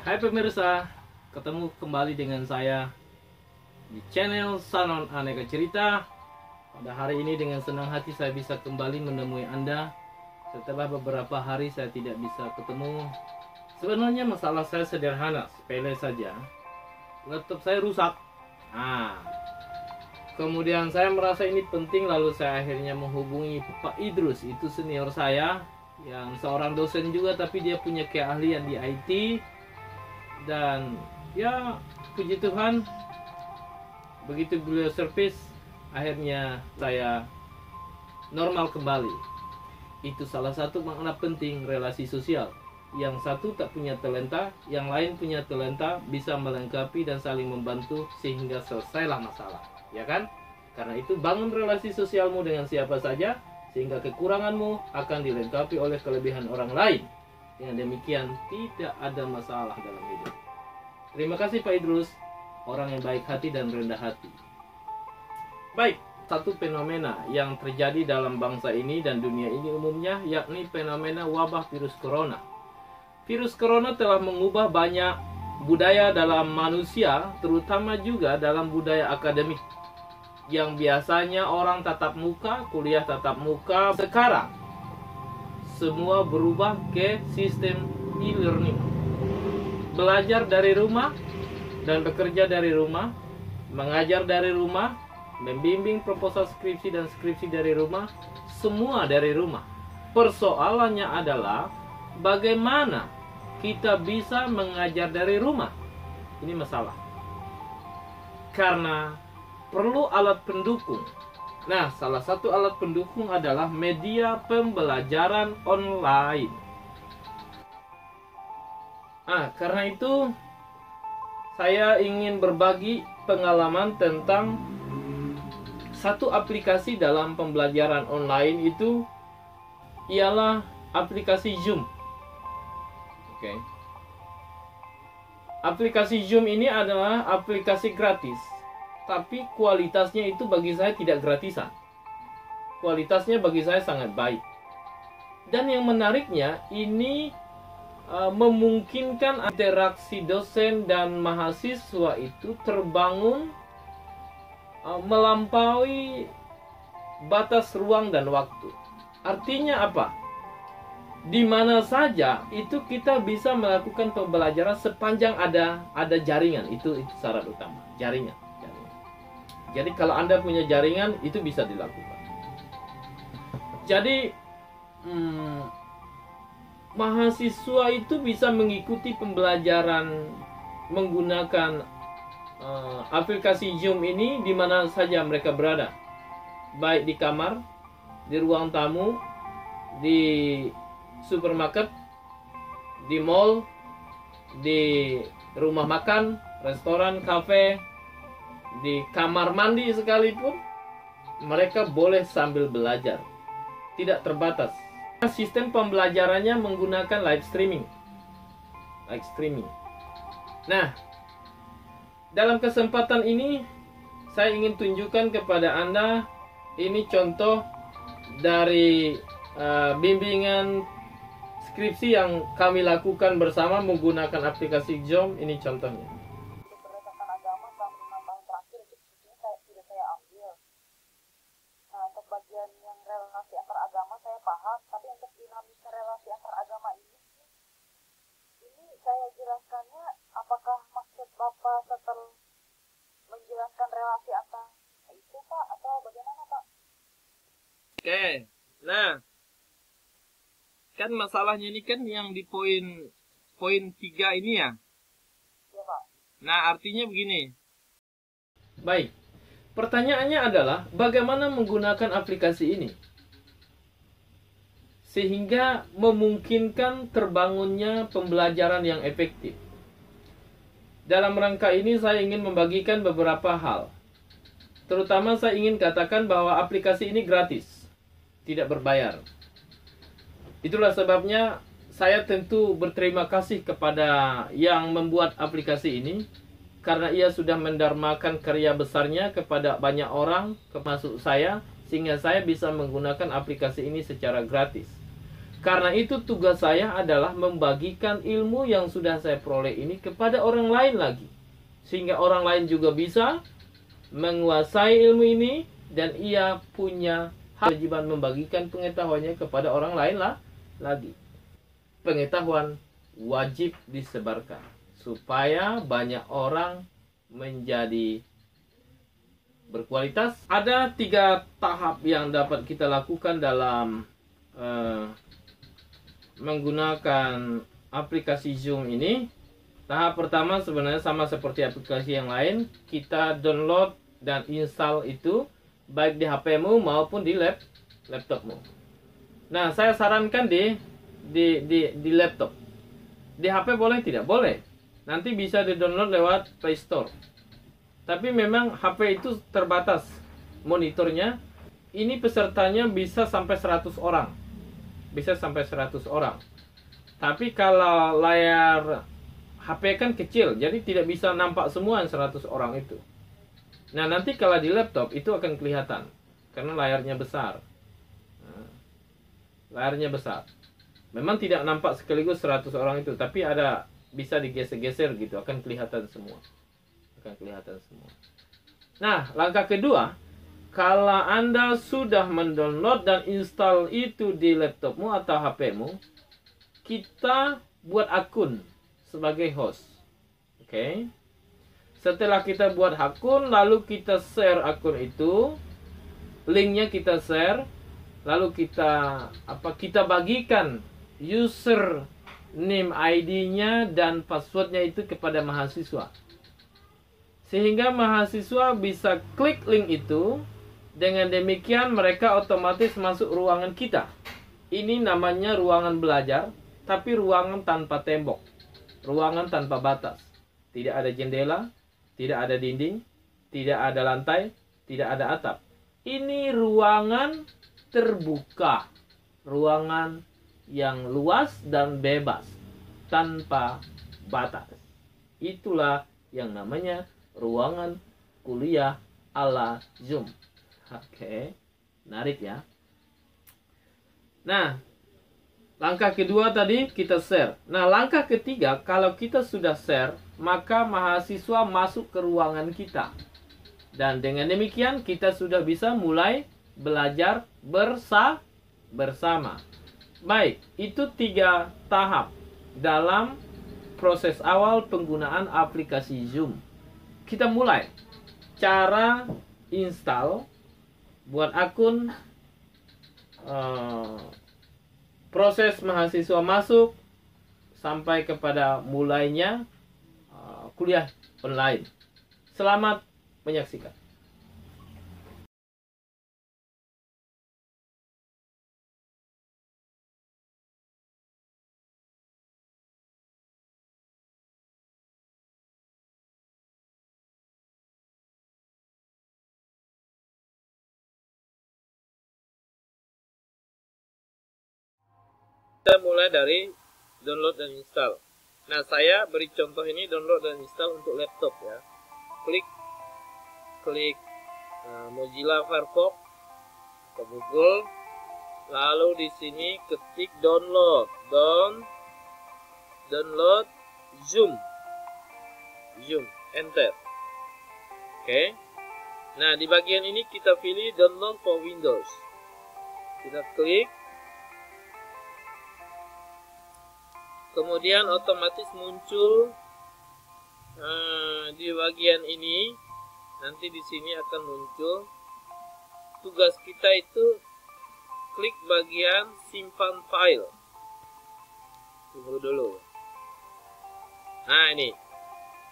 Hai pemirsa, ketemu kembali dengan saya di channel Sanon Aneka Cerita. Pada hari ini dengan senang hati saya bisa kembali menemui Anda setelah beberapa hari saya tidak bisa ketemu. Sebenarnya masalah saya sederhana, sepele saja. Laptop saya rusak. Kemudian saya merasa ini penting, lalu saya akhirnya menghubungi Pak Idrus, itu senior saya yang seorang dosen juga, tapi dia punya keahlian di IT. Dan ya puji Tuhan, begitu beliau servis, akhirnya saya normal kembali. Itu salah satu makna penting relasi sosial. Yang satu tak punya talenta, yang lain punya talenta, bisa melengkapi dan saling membantu sehingga selesailah masalah, ya kan? Karena itu bangun relasi sosialmu dengan siapa saja, sehingga kekuranganmu akan dilengkapi oleh kelebihan orang lain. Dengan demikian tidak ada masalah dalam hidup. Terima kasih Pak Idrus, orang yang baik hati dan rendah hati. Baik, satu fenomena yang terjadi dalam bangsa ini dan dunia ini umumnya, yakni fenomena wabah virus corona. Virus corona telah mengubah banyak budaya dalam manusia, terutama juga dalam budaya akademik. Yang biasanya orang tatap muka, kuliah tatap muka, sekarang semua berubah ke sistem e-learning. Belajar dari rumah dan bekerja dari rumah, mengajar dari rumah, membimbing proposal skripsi dan skripsi dari rumah, semua dari rumah. Persoalannya adalah bagaimana kita bisa mengajar dari rumah. Ini masalah. Karena perlu alat pendukung. Nah, salah satu alat pendukung adalah media pembelajaran online. Karena itu saya ingin berbagi pengalaman tentang satu aplikasi dalam pembelajaran online, itu ialah aplikasi Zoom. Oke. Aplikasi Zoom ini adalah aplikasi gratis, tapi kualitasnya itu bagi saya tidak gratisan. Kualitasnya bagi saya sangat baik. Dan yang menariknya, ini memungkinkan interaksi dosen dan mahasiswa itu terbangun melampaui batas ruang dan waktu. Artinya apa? Di mana saja itu kita bisa melakukan pembelajaran sepanjang ada jaringan. Itu syarat utama, jaringan. Jadi kalau Anda punya jaringan, itu bisa dilakukan. Jadi mahasiswa itu bisa mengikuti pembelajaran menggunakan aplikasi Zoom ini di mana saja mereka berada. Baik di kamar, di ruang tamu, di supermarket, di mall, di rumah makan, restoran, kafe, di kamar mandi sekalipun, mereka boleh sambil belajar. Tidak terbatas. Sistem pembelajarannya menggunakan live streaming. Nah, dalam kesempatan ini saya ingin tunjukkan kepada Anda, ini contoh dari bimbingan skripsi yang kami lakukan bersama menggunakan aplikasi Zoom. Ini contohnya. Berdasarkan agama selama 5 tahun terakhir itu sudah saya ambil. Nah, untuk bagian yang relasi antar agama saya paham, tapi untuk dinamika relasi antar agama ini saya jelaskannya, apakah maksud Bapak setelah menjelaskan relasi antar itu Pak, atau bagaimana Pak? Oke, nah kan masalahnya ini kan yang di poin 3 ini ya. Ya Pak. Nah, artinya begini. Baik, pertanyaannya adalah bagaimana menggunakan aplikasi ini sehingga memungkinkan terbangunnya pembelajaran yang efektif. Dalam rangka ini saya ingin membagikan beberapa hal. Terutama saya ingin katakan bahwa aplikasi ini gratis, tidak berbayar. Itulah sebabnya saya tentu berterima kasih kepada yang membuat aplikasi ini, karena ia sudah mendarmakan karya besarnya kepada banyak orang, termasuk saya, sehingga saya bisa menggunakan aplikasi ini secara gratis. Karena itu tugas saya adalah membagikan ilmu yang sudah saya peroleh ini kepada orang lain lagi. Sehingga orang lain juga bisa menguasai ilmu ini dan ia punya kewajiban membagikan pengetahuannya kepada orang lain lagi. Pengetahuan wajib disebarkan supaya banyak orang menjadi berkualitas. Ada 3 tahap yang dapat kita lakukan dalam menggunakan aplikasi Zoom ini. Tahap pertama sebenarnya sama seperti aplikasi yang lain. Kita download dan install itu baik di HP-mu maupun di laptopmu. Nah, saya sarankan di laptop. Di HP boleh tidak? Boleh. Nanti bisa di-download lewat Play Store. Tapi memang HP itu terbatas monitornya. Ini pesertanya bisa sampai 100 orang. Bisa sampai 100 orang. Tapi kalau layar HP kan kecil, jadi tidak bisa nampak semua 100 orang itu. Nah, nanti kalau di laptop itu akan kelihatan karena layarnya besar. Layarnya besar. Memang tidak nampak sekaligus 100 orang itu, tapi ada bisa digeser-geser gitu, akan kelihatan semua. Akan kelihatan semua. Nah, langkah kedua, kalau Anda sudah mendownload dan install itu di laptopmu atau HP-mu, kita buat akun sebagai host. Oke. Setelah kita buat akun, lalu kita share akun itu, linknya kita share, lalu kita bagikan user name ID-nya dan passwordnya itu kepada mahasiswa. Sehingga mahasiswa bisa klik link itu. Dengan demikian mereka otomatis masuk ruangan kita. Ini namanya ruangan belajar, tapi ruangan tanpa tembok. Ruangan tanpa batas. Tidak ada jendela, tidak ada dinding, tidak ada lantai, tidak ada atap. Ini ruangan terbuka. Ruangan yang luas dan bebas, tanpa batas. Itulah yang namanya ruangan kuliah ala Zoom. Oke, menarik ya. Nah, langkah kedua tadi kita share. Nah, langkah ketiga, kalau kita sudah share, maka mahasiswa masuk ke ruangan kita. Dan dengan demikian kita sudah bisa mulai belajar bersama. Baik, itu 3 tahap dalam proses awal penggunaan aplikasi Zoom. Kita mulai. Cara install, buat akun, proses mahasiswa masuk, sampai kepada mulainya kuliah online. Selamat menyaksikan. Kita mulai dari download dan install. Nah, saya beri contoh ini download dan install untuk laptop ya. Klik Mozilla Firefox atau Google, lalu di sini ketik download Zoom, enter. Oke. Nah, di bagian ini kita pilih download for Windows. Kita klik. Kemudian otomatis muncul di bagian ini. Nanti di sini akan muncul. Tugas kita itu klik bagian simpan file. Tunggu dulu. Nah, ini.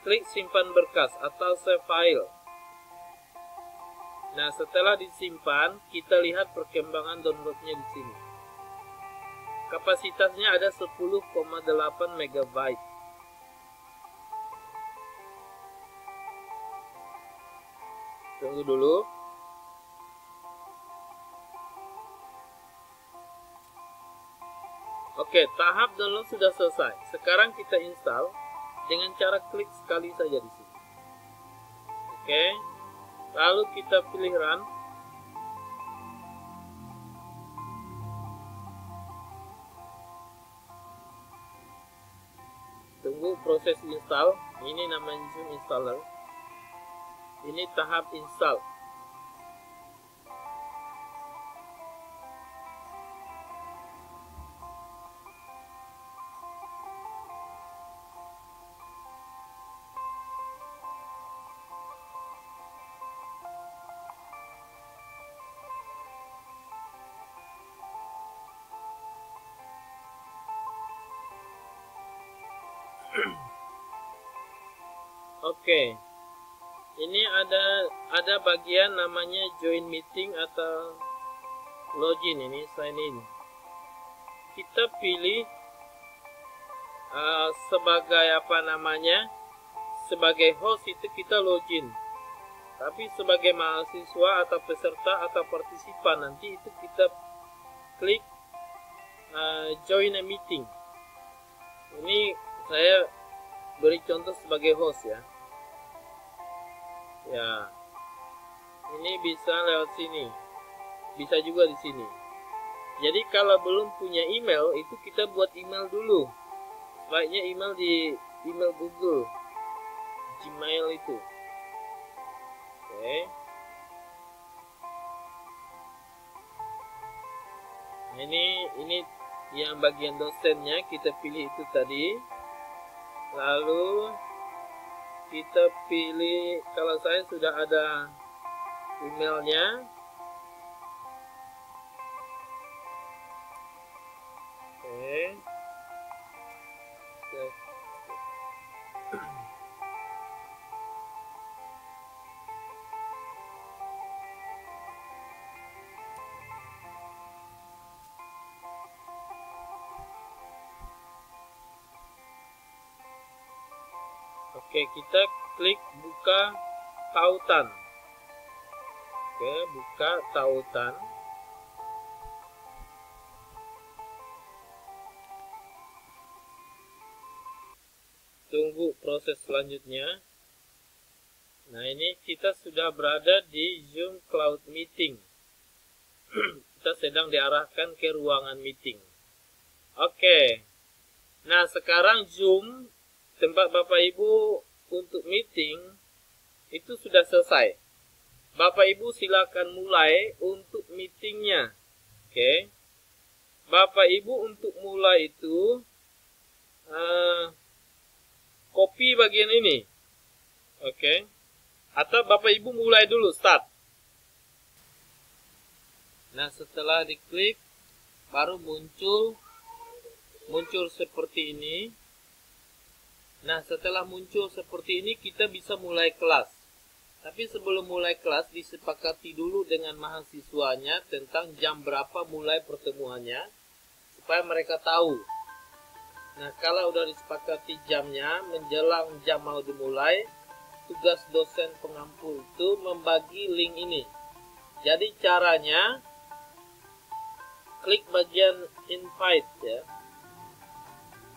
Klik simpan berkas atau save file. Nah, setelah disimpan, kita lihat perkembangan downloadnya di sini. Kapasitasnya ada 10,8 MB. Tunggu dulu. Oke, tahap download sudah selesai. Sekarang kita install dengan cara klik sekali saja di sini. Oke. Lalu kita pilih run. proses install. Ini namanya Zoom installer. Ini tahap install. Oke. Ini ada bagian namanya join meeting atau login, ini sign in. Kita pilih sebagai apa namanya? Sebagai host itu kita login. Tapi sebagai mahasiswa atau peserta atau partisipan nanti itu kita klik join a meeting. Ini saya beri contoh sebagai host ya. Ya, ini bisa lewat sini, bisa juga di sini. Jadi kalau belum punya email, itu kita buat email dulu. Sebaiknya email di email Google, Gmail itu. Oke. Nah, ini yang bagian dosennya kita pilih itu tadi. Lalu kita pilih, kalau saya sudah ada emailnya. Oke. Oke, kita klik buka tautan. Oke, buka tautan. Tunggu proses selanjutnya. Nah, ini kita sudah berada di Zoom Cloud Meeting. Kita sedang diarahkan ke ruangan meeting. Oke. Nah, sekarang Zoom tempat Bapak Ibu untuk meeting itu sudah selesai. Bapak Ibu silakan mulai untuk meetingnya. Oke. Bapak Ibu untuk mulai itu copy bagian ini. Oke. Atau Bapak Ibu mulai dulu, start. Nah, setelah diklik baru muncul seperti ini. Nah, setelah muncul seperti ini, kita bisa mulai kelas. Tapi sebelum mulai kelas, disepakati dulu dengan mahasiswanya tentang jam berapa mulai pertemuannya, supaya mereka tahu. Nah, kalau udah disepakati jamnya, menjelang jam mau dimulai, tugas dosen pengampu itu membagi link ini. Jadi caranya, klik bagian invite ya.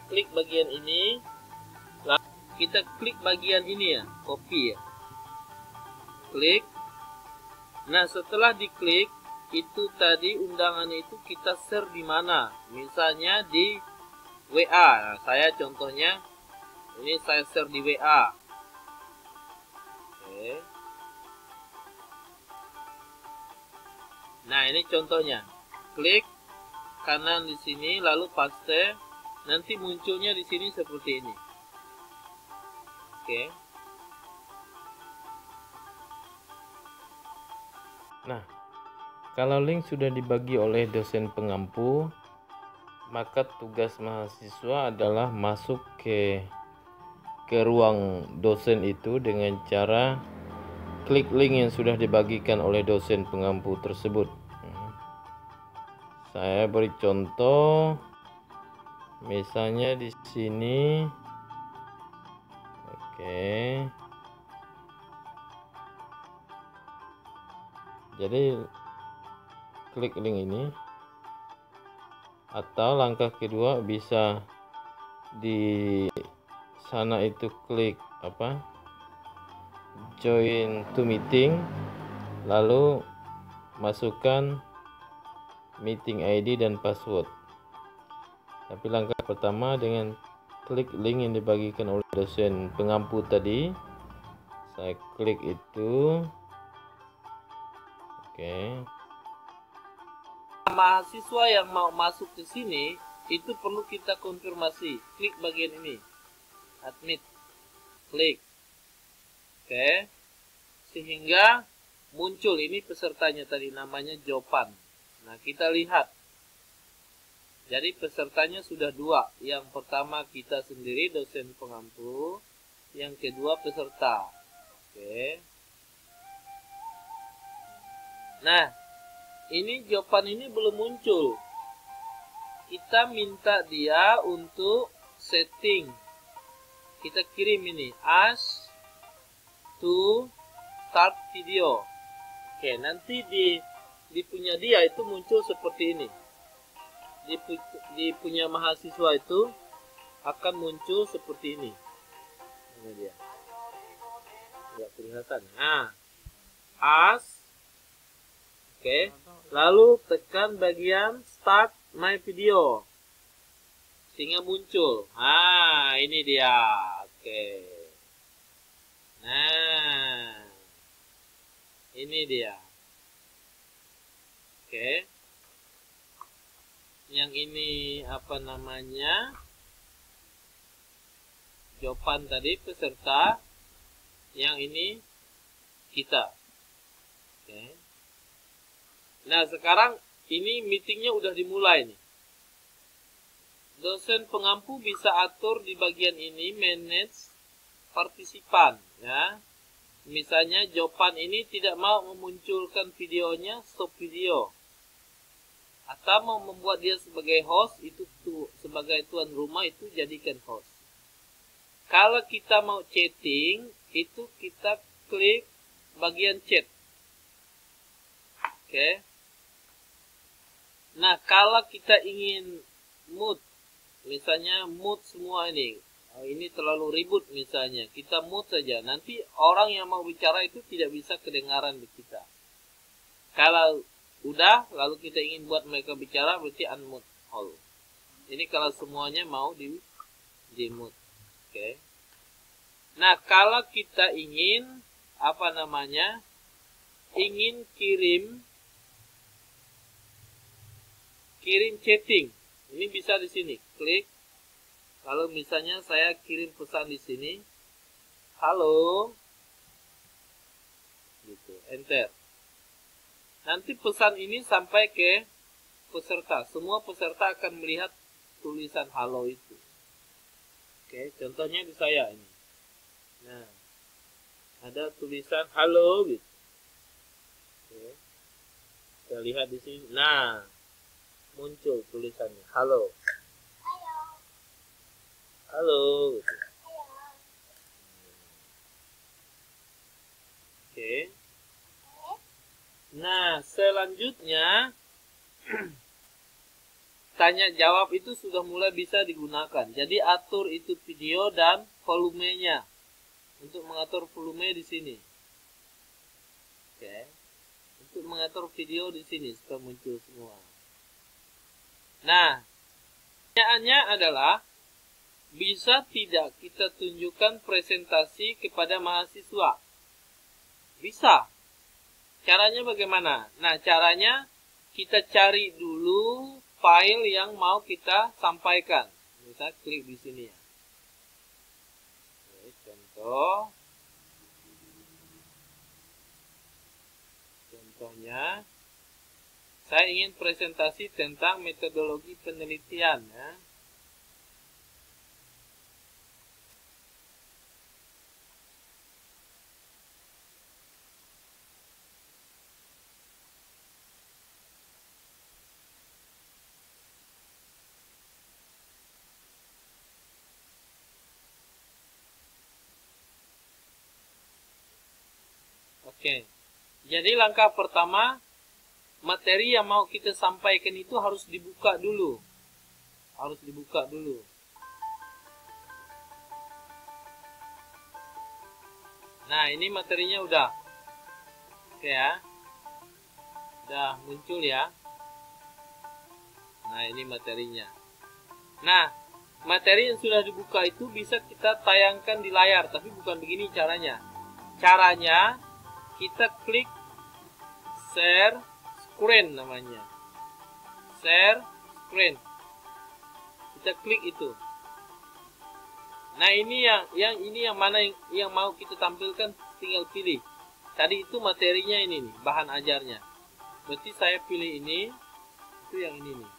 Klik bagian ini. Kita klik bagian ini ya, copy ya. Klik. Nah, setelah diklik, itu tadi undangannya itu kita share di mana? Misalnya di WA. Nah, saya contohnya ini saya share di WA. Oke. Nah, ini contohnya. Klik kanan di sini lalu paste, nanti munculnya di sini seperti ini. Oke. Nah, kalau link sudah dibagi oleh dosen pengampu, maka tugas mahasiswa adalah masuk ke ruang dosen itu dengan cara klik link yang sudah dibagikan oleh dosen pengampu tersebut. Saya beri contoh, misalnya di sini. Oke. Jadi klik link ini, atau langkah kedua bisa di sana itu klik join to meeting, lalu masukkan meeting ID dan password. Tapi langkah pertama dengan klik link yang dibagikan oleh dosen pengampu tadi. Saya klik itu. Oke. Mahasiswa yang mau masuk ke sini itu perlu kita konfirmasi. Klik bagian ini. Admit. Klik. Oke. Sehingga muncul ini pesertanya tadi, namanya Jopan. Nah, kita lihat. Jadi pesertanya sudah 2. Yang pertama kita sendiri, dosen pengampu. Yang kedua peserta. Oke. Nah, ini Jopan ini belum muncul. Kita minta dia untuk setting. Kita kirim ini. Ask to start video. Oke, nanti di punya dia itu muncul seperti ini. Di punya mahasiswa itu akan muncul seperti ini. Ini dia. Tidak kelihatan. Nah, ask. Oke. Lalu tekan bagian start my video. Sehingga muncul. Ah, ini dia. Oke. Nah, ini dia. Oke. Yang ini apa namanya? Jopan tadi peserta. Yang ini kita. Oke. Nah, sekarang ini meetingnya udah dimulai nih. Dosen pengampu bisa atur di bagian ini manage partisipan, ya. Misalnya Jopan ini tidak mau memunculkan videonya, stop video. Atau mau membuat dia sebagai host, itu sebagai tuan rumah itu jadikan host. Kalau kita mau chatting, itu kita klik bagian chat. Oke. Nah, kalau kita ingin mute, misalnya mute semua ini. Ini terlalu ribut misalnya. Kita mute saja. Nanti orang yang mau bicara itu tidak bisa kedengaran di kita. Kalau udah, lalu kita ingin buat mereka bicara, berarti unmute all. Ini kalau semuanya mau di-mute. Oke. Nah, kalau kita ingin, apa namanya, ingin kirim chatting. Ini bisa di sini. Klik. Lalu misalnya saya kirim pesan di sini. Halo. Gitu. Enter. Nanti pesan ini sampai ke peserta. Semua peserta akan melihat tulisan halo itu. Oke, contohnya di saya ini. Nah, ada tulisan halo gitu. Oke. Kita lihat di sini. Nah, muncul tulisannya halo. Halo. Gitu. Oke. Nah, selanjutnya tanya jawab itu sudah mulai bisa digunakan. Jadi atur itu video dan volumenya. Untuk mengatur volume di sini. Oke. Untuk mengatur video di sini supaya muncul semua. Nah, pertanyaannya adalah bisa tidak kita tunjukkan presentasi kepada mahasiswa? Bisa. Caranya bagaimana? Nah, caranya kita cari dulu file yang mau kita sampaikan. Misalnya klik di sini ya. Oke, contohnya, saya ingin presentasi tentang metodologi penelitian ya. Oke, jadi langkah pertama, materi yang mau kita sampaikan itu harus dibuka dulu. Harus dibuka dulu. Nah, ini materinya udah. Oke ya. Udah muncul ya. Nah, ini materinya. Nah, materi yang sudah dibuka itu bisa kita tayangkan di layar, tapi bukan begini caranya. Caranya kita klik share screen namanya. Share screen. Kita klik itu. Nah, ini yang mana yang mau kita tampilkan, tinggal pilih. Tadi itu materinya ini nih, bahan ajarnya. Berarti saya pilih ini, itu yang ini nih.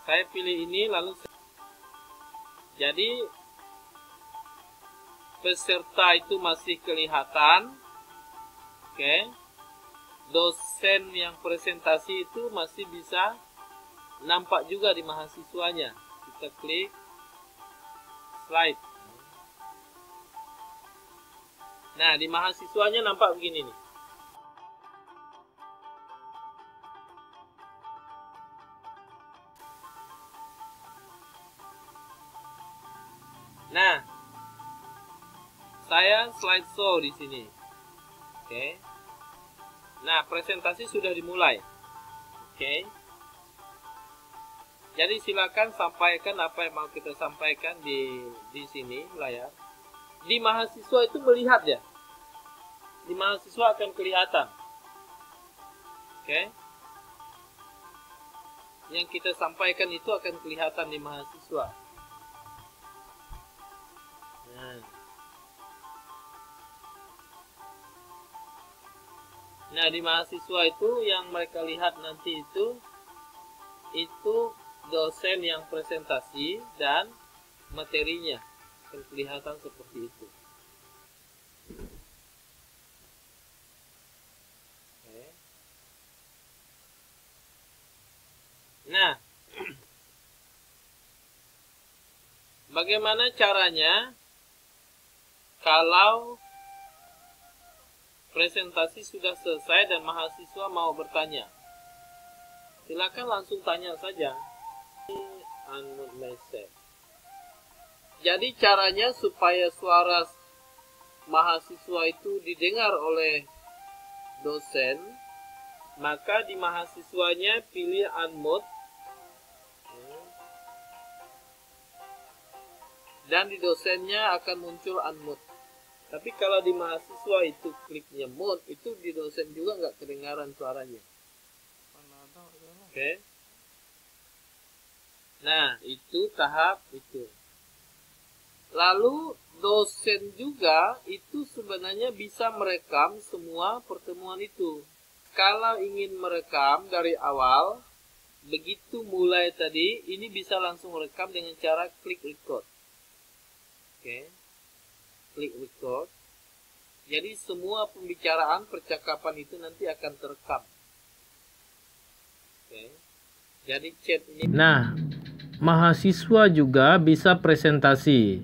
Saya pilih ini lalu jadi peserta itu masih kelihatan. Oke. Dosen yang presentasi itu masih bisa nampak juga di mahasiswanya. Kita klik slide. Nah, di mahasiswanya nampak begini nih. Nah, saya slideshow di sini. Oke. Nah, presentasi sudah dimulai. Oke. Jadi silakan sampaikan apa yang mau kita sampaikan di sini layar. Di mahasiswa itu melihat ya. Di mahasiswa akan kelihatan. Oke. Yang kita sampaikan itu akan kelihatan di mahasiswa. Nah, di mahasiswa itu yang mereka lihat nanti itu dosen yang presentasi dan materinya akan kelihatan seperti itu. Oke. Nah, bagaimana caranya kalau presentasi sudah selesai dan mahasiswa mau bertanya? Silakan langsung tanya saja. Unmute myself. Jadi caranya supaya suara mahasiswa itu didengar oleh dosen, maka di mahasiswanya pilih unmute. Dan di dosennya akan muncul unmute. Tapi kalau di mahasiswa itu kliknya mute, itu di dosen juga nggak kedengaran suaranya. Oke. Nah, itu tahap itu. Lalu dosen juga itu sebenarnya bisa merekam semua pertemuan itu. Kalau ingin merekam dari awal, begitu mulai tadi, ini bisa langsung rekam dengan cara klik record. Oke. Klik record. Jadi semua pembicaraan, percakapan itu nanti akan terekam. Oke. Jadi chat ini. Nah, mahasiswa juga bisa presentasi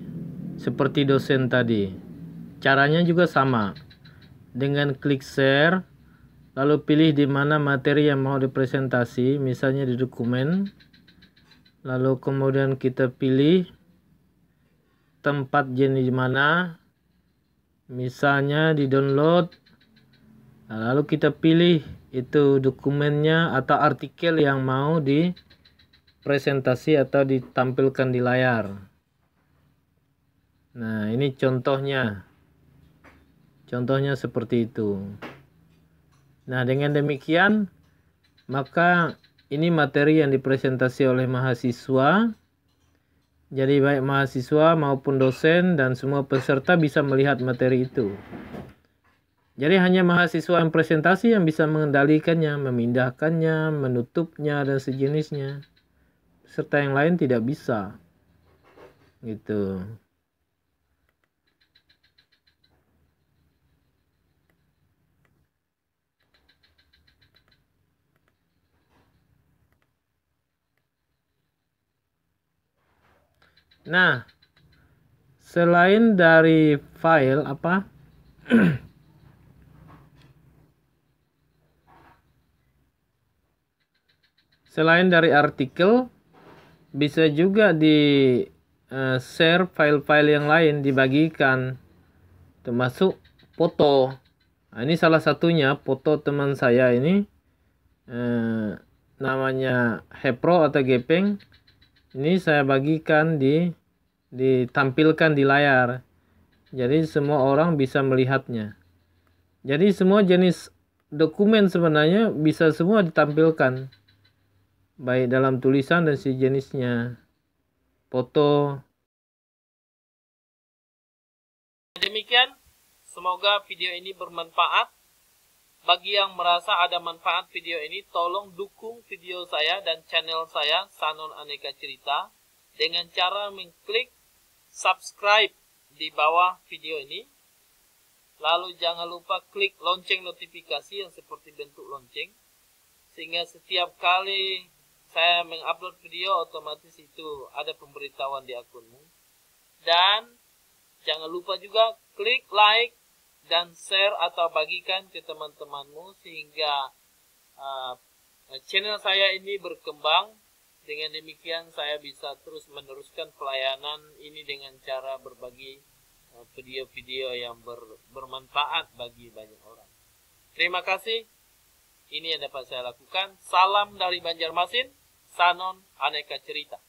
seperti dosen tadi. Caranya juga sama. Dengan klik share, lalu pilih di mana materi yang mau dipresentasi, misalnya di dokumen. Lalu kemudian kita pilih tempat jenis mana, misalnya di download. Nah, lalu kita pilih itu dokumennya atau artikel yang mau dipresentasi atau ditampilkan di layar. Nah, ini contohnya seperti itu. Nah, dengan demikian maka ini materi yang dipresentasi oleh mahasiswa. Jadi baik mahasiswa maupun dosen dan semua peserta bisa melihat materi itu. Jadi hanya mahasiswa yang presentasi yang bisa mengendalikannya, memindahkannya, menutupnya dan sejenisnya. Peserta yang lain tidak bisa. Gitu. Nah, selain dari file apa? Selain dari artikel, bisa juga di share file-file yang lain, dibagikan, termasuk foto. Nah, ini salah satunya foto teman saya ini, namanya Hepro atau Gepeng. Ini saya bagikan ditampilkan di layar. Jadi semua orang bisa melihatnya. Jadi semua jenis dokumen sebenarnya bisa semua ditampilkan. Baik dalam tulisan dan sejenisnya. Foto. Demikian, semoga video ini bermanfaat. Bagi yang merasa ada manfaat video ini, tolong dukung video saya dan channel saya, Sanon Aneka Cerita, dengan cara mengklik subscribe di bawah video ini. Lalu jangan lupa klik lonceng notifikasi yang seperti bentuk lonceng, sehingga setiap kali saya mengupload video, otomatis itu ada pemberitahuan di akunmu. Dan jangan lupa juga klik like dan share atau bagikan ke teman-temanmu, sehingga channel saya ini berkembang. Dengan demikian saya bisa terus meneruskan pelayanan ini dengan cara berbagi video-video yang bermanfaat bagi banyak orang. Terima kasih. Ini yang dapat saya lakukan. Salam dari Banjarmasin, Sanon Aneka Cerita.